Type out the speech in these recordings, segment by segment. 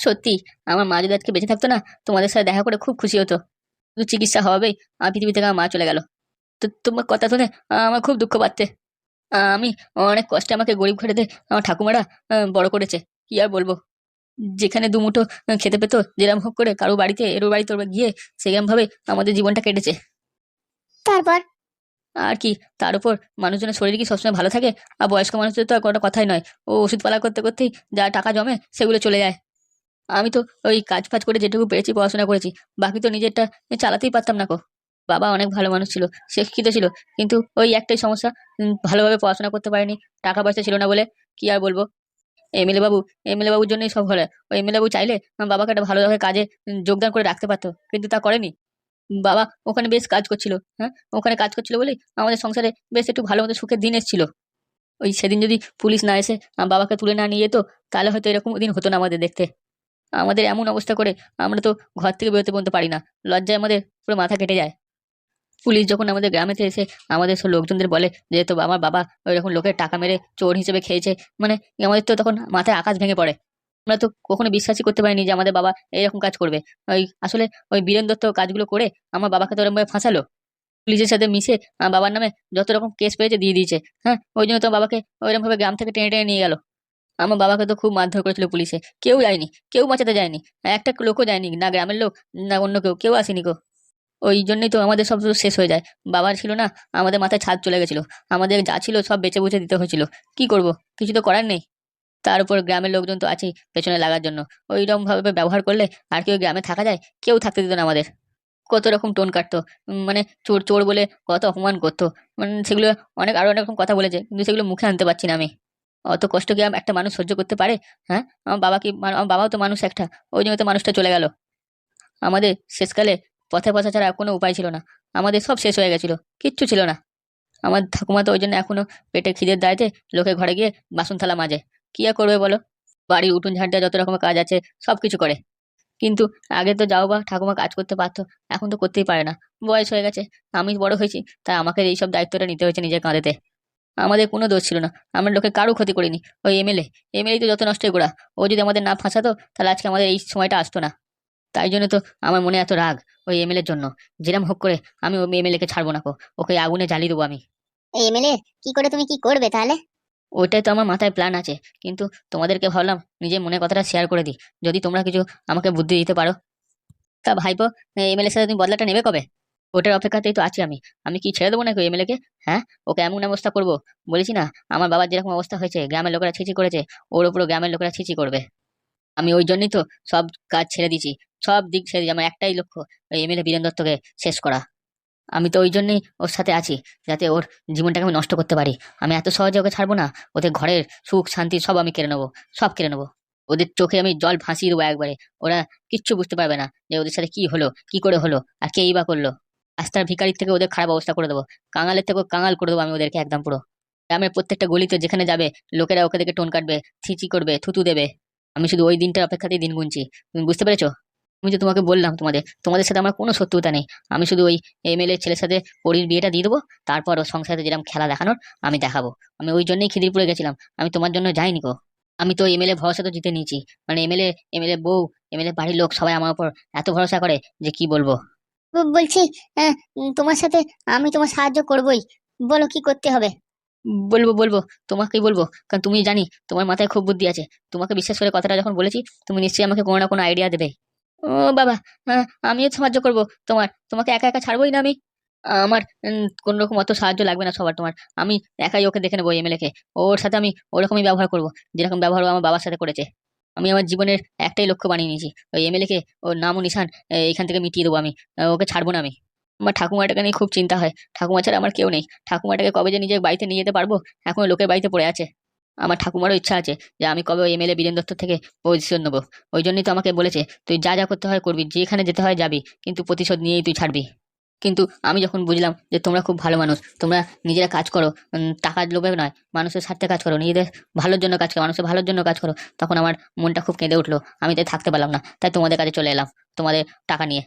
সত্যি আমার মা যদি আজকে বেঁচে থাকতো না, তোমাদের সাথে দেখা করে খুব খুশি হতো। শুধু চিকিৎসা হবেই আর পৃথিবী থেকে আমার মা চলে গেল। তো তোমার কথা শুনে আমার খুব দুঃখ পাচ্ছে। আমি অনেক কষ্টে আমাকে গরিব ঘরেতে আমার ঠাকুমারা বড় করেছে। কি আর বলবো, যেখানে দুমুঠো খেতে পেতো যেরকম হোক করে কারো বাড়িতে এরো বাড়িতে ওর গিয়ে সেরকম ভাবে আমাদের জীবনটা কেটেছে। তারপর? আর কি, তার উপর মানুষজনের শরীর কি সবসময় ভালো থাকে? আর বয়স্ক মানুষদের তো আর কোনো কথাই নয়। ও ওষুধপালা করতে করতেই যা টাকা জমে সেগুলো চলে যায়। আমি তো ওই কাজ ফাজ করে যেটুকু পেরেছি পড়াশোনা করেছি, বাকি তো নিজেরটা চালাতেই পারতাম না গো। বাবা অনেক ভালো মানুষ ছিল, শিক্ষিত ছিল, কিন্তু ওই একটাই সমস্যা, ভালোভাবে পড়াশোনা করতে পারেনি, টাকা পয়সা ছিল না বলে। কি আর বলবো, এমএলএ বাবু, এমএলএ বাবুর জন্যই সব হলো। ওই এমএলএ বাবু চাইলে আমার বাবাকে একটা ভালোভাবে কাজে যোগদান করে রাখতে পারতো, কিন্তু তা করেনি। বাবা ওখানে বেশ কাজ করছিল, হ্যাঁ, ওখানে কাজ করছিল বলেই আমাদের সংসারে বেশ একটু ভালো মতো সুখের দিন এসেছিল। ওই সেদিন যদি পুলিশ না এসে আমার বাবাকে তুলে না নিয়ে যেত, তাহলে হয়তো এরকম দিন হতো না আমাদের দেখতে। আমাদের এমন অবস্থা করে আমরা তো ঘর থেকে বেরোতে পর্যন্ত পারি না, লজ্জায় আমাদের পুরো মাথা কেটে যায়। পুলিশ যখন আমাদের গ্রামেতে এসে আমাদের সব লোকজনদের বলে যে তো আমার বাবা ওই রকম লোকের টাকা মেরে চোর হিসেবে খেয়েছে, মানে আমাদের তো তখন মাথায় আকাশ ভেঙে পড়ে। আমরা তো কখনো বিশ্বাসই করতে পারিনি যে আমাদের বাবা এরকম কাজ করবে। ওই আসলে ওই বীরেন দত্ত কাজগুলো করে আমার বাবাকে তো ওরকম ভাবে ফাঁসালো। পুলিশের সাথে মিশে আমার বাবার নামে যত রকম কেস পেয়েছে দিয়ে দিয়েছে। হ্যাঁ, ওই জন্য তো বাবাকে ওইরকম ভাবে গ্রাম থেকে টেনে টেনে নিয়ে গেল। আমার বাবাকে তো খুব মারধর করেছিল পুলিশে, কেউ যায়নি, কেউ বাঁচাতে যায়নি। একটা লোকও যায়নি, না গ্রামের লোক না অন্য কেউ, কেউ আসেনি গো। ওই জন্যই তো আমাদের সব কিছু শেষ হয়ে যায়। বাবার ছিল না, আমাদের মাথায় ছাদ চলে গেছিল। আমাদের যা ছিল সব বেচে বুঝে দিতে হয়েছিল। কি করব, কিছু তো করার নেই। তার উপর গ্রামের লোকজন তো আছেই পেছনে লাগার জন্য। ওইরকম ভাবে ব্যবহার করলে আর কেউ গ্রামে থাকা যায়? কেউ থাকতে দিত না আমাদের। কত রকম টোন কাটতো, মানে চোর চোর বলে কত অপমান করতো। মানে সেগুলো অনেক আরো অনেক রকম কথা বলেছে, কিন্তু সেগুলো মুখে আনতে পারছি না আমি। অত কষ্ট কি একটা মানুষ সহ্য করতে পারে? হ্যাঁ, আমার বাবা কি আমার বাবাও তো মানুষ একটা। ওই জন্য তো মানুষটা চলে গেল। আমাদের শেষকালে পথে বসা ছাড়া আর কোনো উপায় ছিল না। আমাদের সব শেষ হয়ে গেছিল, কিচ্ছু ছিল না। আমার ঠাকুমা তো ওই জন্য এখনো পেটে খিদের দায়তে লোকের ঘরে গিয়ে বাসন থালা মাজে। কি আর করবে বলো, বাড়ির উঠোন ঝাড় দেওয়া যত রকমের কাজ আছে সব কিছু করে। কিন্তু আগে তো যাও বা ঠাকুমা কাজ করতে পারতো, এখন তো করতেই পারে না। বয়স হয়ে গেছে, আমি বড় হয়েছি, তাই আমাকে এইসব দায়িত্বটা নিতে হয়েছে নিজের কাঁধেতে। আমাদের কোনো দোষ ছিল না, আমরা লোকে কারো ক্ষতি করিনি। ওই এমএলএ, এমএলএ তো যত নষ্টের গোড়া। ও যদি আমাদের না ফাঁসাতো তাহলে আজকে আমাদের এই সময়টা আসতো না। তাই জন্য তো আমার মনে এত রাগ ওই এমএলএর জন্য। যেরম হোক করে আমি ওই এমএলএ কে ছাড়বো না কো, ওকে আগুনে জ্বালিয়ে দেবো আমি। এই এমএলএ কি করে তুমি কি করবে তাহলে? ওইটাই তো আমার মাথায় প্ল্যান আছে, কিন্তু তোমাদেরকে ভাবলাম নিজের মনের কথাটা শেয়ার করে দিই, যদি তোমরা কিছু আমাকে বুদ্ধি দিতে পারো। তা ভাইপো, এমএলএর সাথে তুমি বদলাটা নেবে কবে? ওটার অপেক্ষাতেই তো আছি আমি। আমি কি ছেড়ে দেবো নাকি এমএলএ কে? হ্যাঁ, ওকে এমন অবস্থা করবো, বলেছি না, আমার বাবার যেরকম অবস্থা হয়েছে গ্রামের লোকেরা ছিচি করেছে, ওর উপরও গ্রামের লোকেরা ছিচি করবে। আমি ওই জন্যই তো সব কাজ ছেড়ে দিয়েছি, সব দিক ছেড়ে দিয়েছি। আমার একটাই লক্ষ্য, ওই এমএলএ বীরেন দত্তকে শেষ করা। আমি তো ওই জন্যই ওর সাথে আছি, যাতে ওর জীবনটাকে আমি নষ্ট করতে পারি। আমি এত সহজে ওকে ছাড়বো না। ওদের ঘরের সুখ শান্তি সব আমি কেড়ে নেবো, সব কেড়ে নেবো। ওদের চোখে আমি জল ভাসিয়ে দেবো একবারে। ওরা কিচ্ছু বুঝতে পারবে না যে ওদের সাথে কি হলো, কি করে হলো, আর কেই বা করলো। রাস্তার ভিখারির থেকে ওদের খারাপ অবস্থা করে দেবো, কাঙালের থেকেও কাঙাল করে দেবো আমি ওদেরকে একদম পুরো। গ্রামের প্রত্যেকটা গলিতে যেখানে যাবে লোকেরা ওকে দেখে টোন কাটবে, ছিচি করবে, থুতু দেবে। আমি শুধু ওই দিনটার অপেক্ষাতেই দিন গুনছি। তুমি বুঝতে পেরেছো? আমি যে তোমাকে বললাম, তোমাদের তোমাদের সাথে আমার কোনো শত্রুতা নেই। আমি শুধু ওই এমএলএ ছেলের সাথে পরীর বিয়েটা দিয়ে দেবো, তারপর ওর সংসারে যেরকম খেলা দেখানোর আমি দেখাবো। আমি ওই জন্যই খিদিরপুরে গেছিলাম, আমি তোমার জন্য যাইনি গো। আমি তো এমএলএ ভরসা তো জিতে নিয়েছি। মানে এমএলএ, এমএলএ বউ, এমএলএ বাড়ির লোক সবাই আমার উপর এত ভরসা করে যে কি বলবো। বলছি, তোমার সাথে আমি তোমার সাহায্য করবই। বলো কি করতে হবে? বলবো বলবো, তোমাকেই বলবো, কারণ তুমি জানি তোমার মাথায় খুব বুদ্ধি আছে। তোমাকে বিশ্বাস করে কথাটা যখন বলেছি, তুমি নিশ্চয়ই আমাকে কোনো না কোনো আইডিয়া দেবে। ও বাবা, হ্যাঁ, আমিও সাহায্য করবো তোমার, তোমাকে একা একা ছাড়বোই না আমি। আমার কোন রকম অত সাহায্য লাগবে না সবার তোমার। আমি একাই ওকে দেখে নেবো এমএলএ কে। ওর সাথে আমি ওরকমই ব্যবহার করবো, যেরকম ব্যবহার ও আমার বাবার সাথে করেছে। আমি আমার জীবনের একটাই লক্ষ্য বানিয়ে নিয়েছি, ওই এমএলএ কে ওর নাম ও নিশান এখান থেকে মিটিয়ে দেবো আমি। ওকে ছাড়বো না আমি। আমার ঠাকুমাটাকে নিয়ে খুব চিন্তা হয়, ঠাকুমা ছাড়া আমার কেউ নেই। ঠাকুমাটাকে কবে যে নিজের বাড়িতে নিয়ে যেতে পারবো, এখন লোকের বাড়িতে পড়ে আছে। আমার ঠাকুমারও ইচ্ছা আছে যে আমি কবে ওই এমএলএ বীরেন দত্ত থেকে পজিশন নেবো। ওই জন্যই তো আমাকে বলেছে তুই যা যা করতে হয় করবি, যেখানে যেতে হয় যাবি, কিন্তু প্রতিশোধ নিয়েই তুই ছাড়বি। কিন্তু আমি যখন বুঝলাম যে তোমরা খুব ভালো মানুষ, তোমরা নিজেরা কাজ করো, টাকার লোভে নয়, মানুষের স্বার্থে কাজ করো, নিজেদের ভালোর জন্য কাজ করো, মানুষের ভালোর জন্য কাজ করো, তখন আমার মনটা খুব কেঁদে উঠলো। আমি তাই থাকতে পারলাম না, তাই তোমাদের কাছে চলে এলাম তোমাদের টাকা নিয়ে।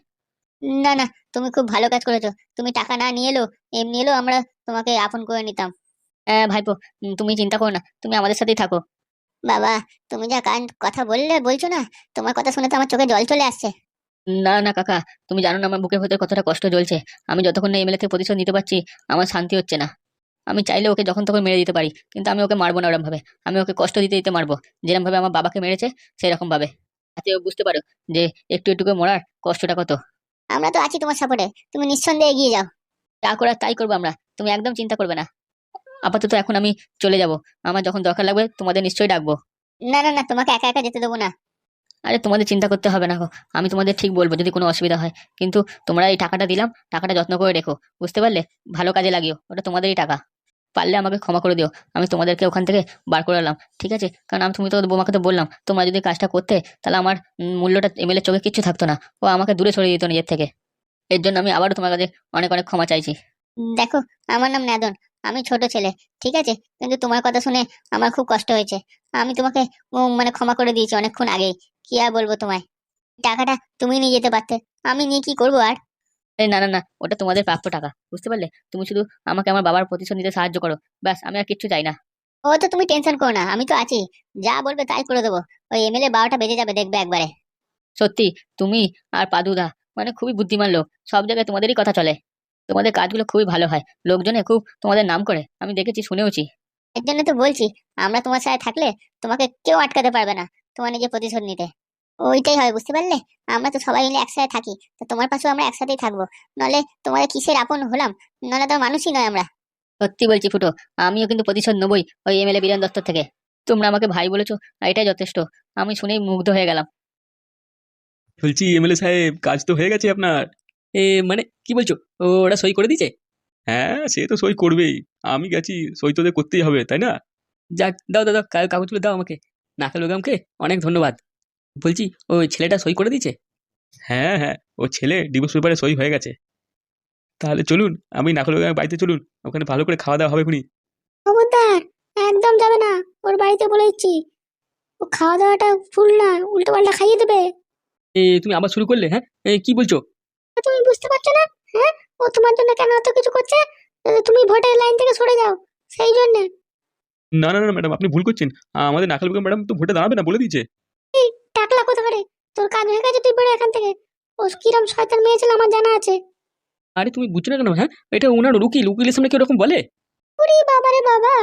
না না, তুমি খুব ভালো কাজ করেছো। তুমি টাকা না নিয়ে এলো, এমনি এলো আমরা তোমাকে আপন করে নিতাম। ভাইপো, তুমি চিন্তা করো না, তুমি আমাদের সাথেই থাকো। বাবা, তুমি যা কথা বলছো না, তোমার কথা শুনে তো আমার চোখে জল চলে আসছে। না না কাকা, তুমি জানো না আমার বুকের ভেতরে কতটা কষ্ট জ্বলছে। আমি যতক্ষণ না এমএলএ থেকে প্রতিশোধ নিতে পারছি আমার শান্তি হচ্ছে না। আমি চাইলে ওকে যখন তখন মেরে দিতে পারি, কিন্তু আমি ওকে মারবো না ওরম ভাবে। আমি ওকে কষ্ট দিতে দিতে মারবো, যেরকম ভাবে আমার বাবাকে মেরেছে সেরকম ভাবে, যাতে ও বুঝতে পারো যে একটু একটু করে মরার কষ্টটা কত। আমরা তো আছি তোমার সাপোর্টে, তুমি নিঃসন্দেহে এগিয়ে যাও। যা করার তাই করবো আমরা, তুমি একদম চিন্তা করবে না। আপাতত এখন আমি চলে যাব, আমার যখন দরকার লাগবে তোমাদের নিশ্চয়ই ডাকবো। না না না, তোমাকে একা একা যেতে দেবো না। আরে তোমাদের চিন্তা করতে হবে না গো, আমি তোমাদের ঠিক বলবো যদি কোনো অসুবিধা হয়। কিন্তু তোমরা এই টাকাটা দিলাম, টাকাটা যত্ন করে রেখো, বুঝতে পারলে? ভালো কাজে লাগিও, ওটা তোমাদেরই টাকা। পারলে আমাকে ক্ষমা করে দিও, আমি তোমাদেরকে ওখান থেকে বার করে এলাম, ঠিক আছে? কারণ তুমি তো বোমাকে তো বললাম, তোমরা যদি কাজটা করতে তাহলে আমার মূল্যটা এমএলএ চোখে কিচ্ছু থাকতো না, ও আমাকে দূরে সরিয়ে দিত নিজের থেকে। এর জন্য আমি আবারও তোমার কাছে অনেক অনেক ক্ষমা চাইছি। দেখো, আমার নাম নাদন, আমি ছোট ছেলে, ঠিক আছে? কিন্তু তোমার কথা শুনে আমার খুব কষ্ট হয়েছে। আমি তোমাকে মানে ক্ষমা করে দিয়েছি অনেকক্ষণ আগেই। কি আর বলবো তোমায়, টাকাটা তুমি নিয়ে যেতে পারতে, আমি নিয়ে কি করবো আর? এই না না না, ওটা তোমাদের প্রাপ্য টাকা, বুঝতে পারলে? তুমি শুধু আমাকে আমার বাবার প্রতিশোধ নিতে সাহায্য করো, ব্যাস, আমি আর কিচ্ছু চাই না। ও তো তুমি টেনশন করো না, আমি তো আছি, যা বলবে তাই করে দেবো। ওই এমএলএ 12টা বেজে যাবে, দেখবে একবারে। সত্যি, তুমি আর পাদুদা মানে খুবই বুদ্ধিমান লোক, সব জায়গায় তোমাদেরই কথা চলে। তোমাদের কাজগুলো খুবই ভালো হয়, লোকজনে খুব তোমাদের নাম করে, আমি দেখেছি শুনেওছি। এর জন্য তো বলছি, আমরা তোমার সাথে থাকলে তোমাকে কেউ আটকাতে পারবে না তোমার নিজে প্রতিশোধ নিতে। ওইটাই হয়, বুঝতে পারলে? আমরা তো সবাই মিলে একসাথে থাকি, তো তোমার পাশেও আমরা একসাথেই থাকবো। নলে তোমাদের কিসের আপন হলাম? নলে তো মানুষই নয় আমরা। সত্যি বলছি ফুটো, আমিও কিন্তু প্রতিশোধ নেবই ওই এমএলএ বীরেন দত্ত থেকে। তোমরা আমাকে ভাই বলেছো, আর এটাই যথেষ্ট। আমি শুনেই মুগ্ধ হয়ে গেলাম। বলছি এমএলএ সাহেব, কাজ তো হয়ে গেছে আপনার। মানে কি বলছো? ওরা সই করে দিয়েছে? হ্যাঁ, সে তো সই করবেই। আমি গেছি, সই তোদের করতেই হবে, তাই না? যাক, দাও দাও দাও, কাগজগুলো দাও আমাকে। নাকাল বেগমকে অনেক ধন্যবাদ। বলছি, ওই ছেলেটা সই করে দিয়েছে? হ্যাঁ হ্যাঁ, ও ছেলে ডিভোর্স পেপারে সই হয়ে গেছে। তাহলে চলুন, আমি নাকাল বেগমের বাড়িতে চলুন, ওখানে ভালো করে খাওয়া দাওয়া হবে খুনি। খবরদার, একদম যাবে না। ওর বাড়িতে বলে দিচ্ছি, ও খাওয়া দাওয়াটা ফুল না, উল্টো পাল্টা খাইয়ে দেবে। তুমি আবার শুরু করলে? হ্যাঁ, কি বলছো? তুমি বুঝতে পারছো না? হ্যাঁ, ও তোমার জন্য কেন এত কিছু করছে? তুমি ভোটের লাইন থেকে সরে যাও, সেই জন্য। না না না ম্যাডাম, আপনি ভুল করছেন। আমাদের নাকাল বেগম ম্যাডাম তো ভোটে দাঁড়াবে না বলে দিয়েছে। টাকলা কোথা করে? তোর কাজ হয়ে গেছে, তুই বেরো এখান থেকে। ও কিরম শয়তান মেয়ে ছিল আমার জানা আছে। আরে তুমি বুঝছো না কেন? হ্যাঁ, এটা ওনার উকিল, উকিলের সামনে কি ওরকম বলে? ওরে বাবা রে বাবা,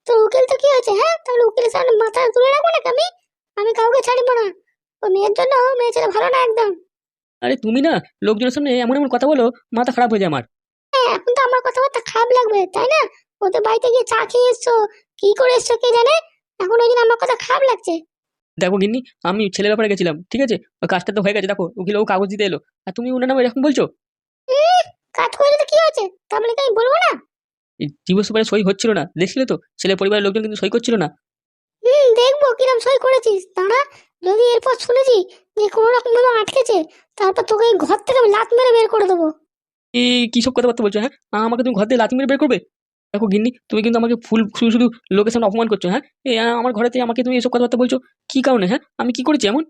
তোর উকিল তো কি হয়েছে? হ্যাঁ, তাহলে উকিলের সামনে মাথা তুলে রাখবো নাকি আমি? আমি কাউকে ছাড়বো না। ও মেয়ের জন্য, মেয়ে ছেলে ভালো না একদম। আরে তুমি না, লোকজনের সামনে এমন এমন কথা বলো, মাথা খারাপ হয়ে যায় আমার। হ্যাঁ, এখন তো আমার কথাবার্তা খারাপ লাগবে, তাই না? ওদের বাড়িতে গিয়ে চা খেয়ে এসছো, কি করে এসছো কে জানে, এখন ওই জন্য আমার কথা খারাপ লাগছে। দেখো গিন্নি, আমি ছেলের ব্যাপারে গেছিলাম, ঠিক আছে? ওই কাজটা তো হয়ে গেছে, দেখো উকিল ও কাগজ দিতে এলো, আর তুমি ওনার নামে এরকম বলছো? উম, কাজ করে তো কি হয়েছে, তা বলে কি আমি বলবো না? এই ডিভোর্স পেপারে সই হচ্ছিল না, দেখছিলে তো? ছেলে পরিবারের লোকজন কিন্তু সই করছিল না। দেখবো কিরম সই করেছিস, দাঁড়া। যদি এরপর শুনেছি যে কোনো রকম ভাবে আটকেছে, তারপর তোকে এই ঘর থেকে আমি লাত মেরে বের করে দেবো। এই কি সব কথাবার্তা বলছো? হ্যাঁ, আমাকে তুমি ঘর থেকে লাথি মেরে বের করবে? দেখো গিন্নি, তুমি কিন্তু আমাকে ফুল শুধু শুধু লোকের সামনে অপমান করছো। হ্যাঁ, আমার ঘরেতে আমাকে তুমি এসব কথাবার্তা বলছো? কি কারণে? হ্যাঁ, আমি কি করেছি এমন?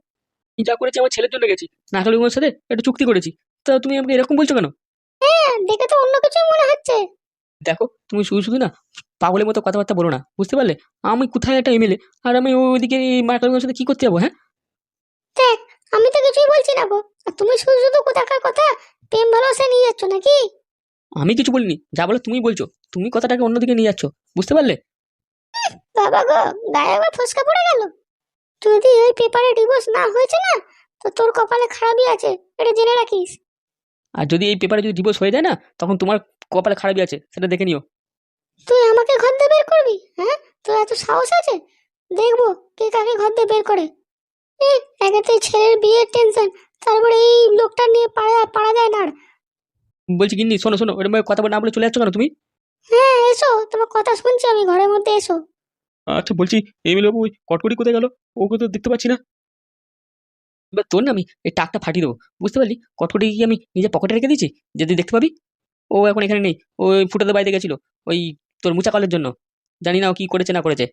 আমি যা করেছি আমার ছেলের জন্য গেছি, নাকাল বেগমের সাথে একটা চুক্তি করেছি। তা তুমি আমাকে এরকম বলছো কেন? হ্যাঁ, দেখে তো অন্য কিছুই মনে হচ্ছে। দেখো, তুমি শুধু শুধু না পাগলের মতো কথাবার্তা বলো না, বুঝতে পারলে? আমি কোথায় একটা এমএলএ, আর আমি ওইদিকে মার্কালের সাথে কি করতে যাবো? হ্যাঁ, দেখ, আমি তো কিছুই বলছি না গো, আর তুমি শুধু শুধু কোথাকার কথা প্রেম ভালোবাসা নিয়ে যাচ্ছ নাকি? আমি কিছু বলিনি, যা বলো তুমি বলছো। তুমি কথাটাকে অন্যদিকে নিয়ে যাচ্ছ, বুঝতে পারলে? বাবা গো, গায়ে আবার ফসকা পড়ে গেল। যদি ওই পেপারে ডিভোর্স না হয়েছে না, তো তোর কপালে খারাপই আছে, এটা জেনে রাখিস। আর যদি এই পেপারে যদি ডিভোর্স হয়ে যায় না, তখন তোমার কপালে খারাপই আছে, সেটা দেখে নিও। তুই আমাকে ঘর দিয়ে বের করবি? হ্যাঁ, তোর এত সাহস আছে? দেখবো কে কাকে ঘর দিয়ে বের করে। একে তো এই ছেলের বিয়ের টেনশন, তারপরে এই লোকটা নিয়ে পাড়া পাড়া যায় না আর। বলছি গিন্নি, শোনো শোনো, এরকম ভাবে কথা বলে না বলে চলে যাচ্ছ কেন তুমি? হ্যাঁ, এসো, তোমার কথা শুনছি আমি, ঘরের মধ্যে এসো। আচ্ছা বলছি, এমএলএ বাবু ওই কটকটি কোথায় গেল? ওকে তো দেখতে পাচ্ছি না। এবার তোর না আমি এই টাকটা ফাটিয়ে দেবো, বুঝতে পারলি? কটকটি কি আমি নিজের পকেটে রেখে দিয়েছি, যদি দেখতে পাবি। ও এখন এখানে নেই, ওই ফুটাতে বাড়িতে গেছিল ওই তোর মুচা কলের জন্য। জানি না ও কি করেছে না করেছে।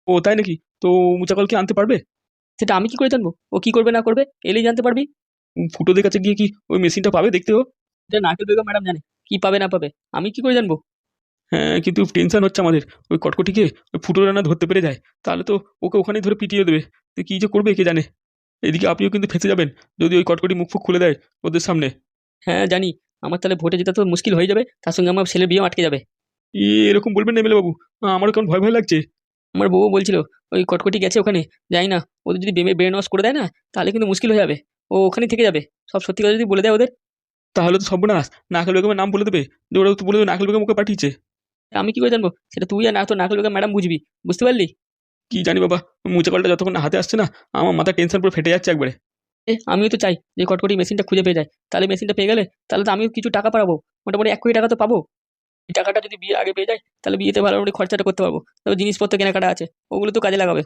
ও তাই নাকি? তো মুচাকল কি আনতে পারবে? সেটা আমি কি করে জানবো ও কি করবে না করবে? এলেই জানতে পারবি। ফুটোদের কাছে গিয়ে কি ওই মেশিনটা পাবে দেখতে ও? এটা নাকেল বেগম ম্যাডাম জানে কি পাবে না পাবে, আমি কি করে জানবো? হ্যাঁ, কিন্তু টেনশন হচ্ছে আমাদের। ওই কটকটিকে ওই ফুটোরা না ধরতে পেরে যায়, তাহলে তো ওকে ওখানেই ধরে পিটিয়ে দেবে। তো কী যে করবে কে জানে। এদিকে আপনিও কিন্তু ফেঁসে যাবেন যদি ওই কটকটি মুখ ফুক খুলে দেয় ওদের সামনে। হ্যাঁ জানি, আমার তাহলে ভোটে জেতা তো মুশকিল হয়ে যাবে, তার সঙ্গে আমার ছেলের বিয়েও আটকে যাবে। এরকম বলবেন না এমএলএ বাবু, আমারও কেমন ভয় ভয় লাগছে। আমার বউ বলছিল ওই কটকটি গেছে ওখানে, যাই না, ওদের যদি ব্রেন ওয়াশ করে দেয় না, তাহলে কিন্তু মুশকিল হয়ে যাবে। ও ওখানেই থেকে যাবে, সব সত্যি কথা যদি বলে দেয় ওদের। তাহলে তো সর্বনাশ, নাকাল বেগমের নাম বলে দেবে, যে ওরা তো বলে দেবে নাকাল বেগম ওকে পাঠিয়েছে। আমি কি করে জানবো? সেটা তুই আর না তো নাকল ম্যাডাম বুঝবি, বুঝতে পারলি? কি জানি বাবা, মুচে কলটা যতক্ষণ না হাতে আসছে না, আমার মাথা টেনশন পুরো ফেটে যাচ্ছে একবারে। আমিও তো চাই যে কটকটি মেশিনটা খুঁজে পেয়ে যায়, তাহলে মেশিনটা পেয়ে গেলে তাহলে তো আমিও কিছু টাকা পাবো, মোটামুটি 1 কোটি টাকা তো পাবো। এই টাকাটা যদি বিয়ে আগে পেয়ে যায়, তাহলে বিয়েতে ভালোমতো খরচাটা করতে পারবো। তবে জিনিসপত্র কেনাকাটা আছে, ওগুলো তো কাজে লাগাবে।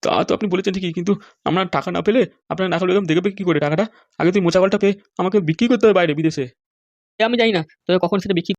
তা তো আপনি বলেছেন ঠিকই, কিন্তু আমরা টাকা না পেলে আপনার নাকাল বেগম দেখবে কি করে টাকাটা? আগে তুই মোচা কলটা পেয়ে আমাকে বিক্রি করতে হবে বাইরে বিদেশে। আমি জানি না তবে কখন সেটা বিক্রি